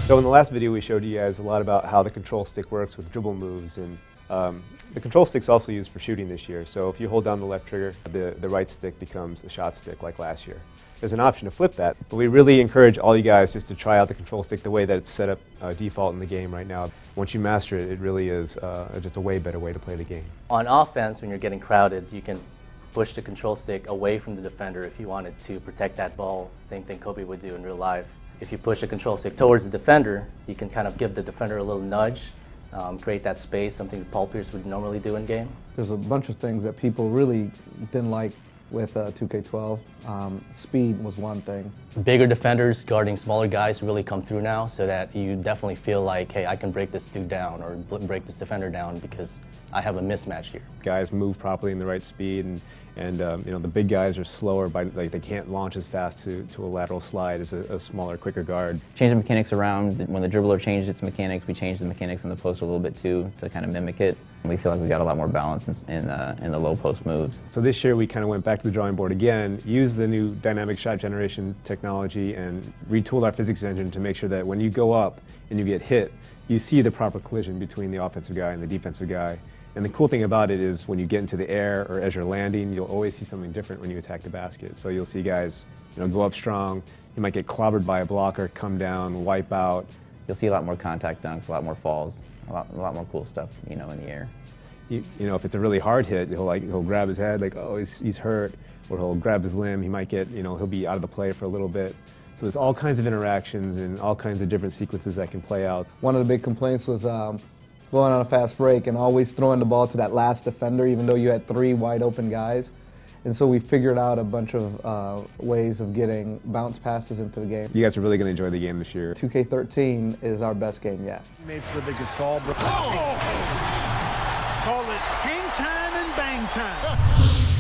So in the last video we showed you guys a lot about how the control stick works with dribble moves, and the control stick's also used for shooting this year. So if you hold down the left trigger, the right stick becomes a shot stick like last year. There's an option to flip that, but we really encourage all you guys just to try out the control stick the way that it's set up default in the game right now. Once you master it, it really is just a way better way to play the game. On offense, when you're getting crowded, you can push the control stick away from the defender if you wanted to protect that ball. Same thing Kobe would do in real life. If you push the control stick towards the defender, you can kind of give the defender a little nudge, create that space, something that Paul Pierce would normally do in game. There's a bunch of things that people really didn't like with 2K12. Speed was one thing. Bigger defenders guarding smaller guys really come through now, so that you definitely feel like, hey, I can break this dude down or break this defender down because I have a mismatch here. Guys move properly in the right speed, and you know, the big guys are slower, by like they can't launch as fast to a lateral slide as a smaller, quicker guard. Change the mechanics around. When the dribbler changed its mechanics, we changed the mechanics in the post a little bit too to kind of mimic it. We feel like we got a lot more balance in the low post moves. So this year we kind of went back to the drawing board again, used the new dynamic shot generation technology, and retooled our physics engine to make sure that when you go up and you get hit, you see the proper collision between the offensive guy and the defensive guy. And the cool thing about it is when you get into the air or as you're landing, you'll always see something different when you attack the basket. So you'll see guys, you know, go up strong. You might get clobbered by a blocker, come down, wipe out. You'll see a lot more contact dunks, a lot more falls, a lot more cool stuff, you know, in the air. You know, if it's a really hard hit, he'll grab his head like, oh, he's hurt, or he'll grab his limb. He might get, you know, he'll be out of the play for a little bit. So there's all kinds of interactions and all kinds of different sequences that can play out. One of the big complaints was going on a fast break and always throwing the ball to that last defender, even though you had 3 wide open guys. And so we figured out a bunch of ways of getting bounce passes into the game. You guys are really going to enjoy the game this year. 2K13 is our best game yet. Mates with the Gasol. Call it hang time and bang time.